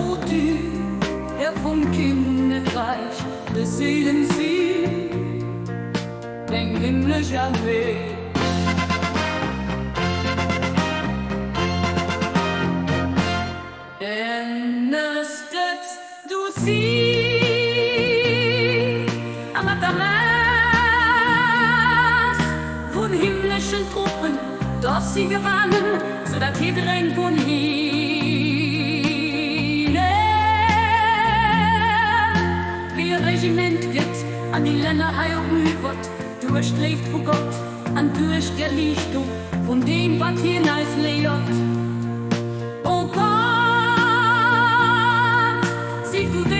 wo du, Herr vom Königreich des Seelens sieh, den himmlischer Weg. Denn müsstest du sie am Atamas von himmlischen Truppen, doch sie gewannen, so dass hier drängt von ihnen. Wie ein Regiment jetzt an die Länder herübert, durchstreift vor Gott, an durch der Lichtung von dem, was hier nice lehrt. Oh Gott, siehst du den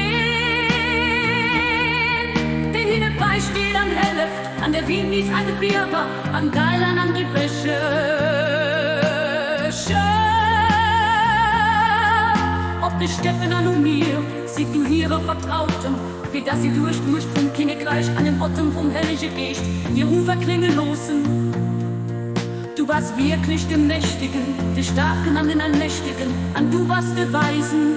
hinten beisteht an der Hälfte, an der Wienis, an der Bierbar, an Geilern, an die Bäche. Ob die Steppen an mir, siehst du ihre Vertrauten, wie das sie durch vom Königreich an den Otten vom Hellige Geist, ihr Ufer klingen losen. Du warst wirklich dem Mächtigen, die Starken an den Allmächtigen, an du warst der Weisen.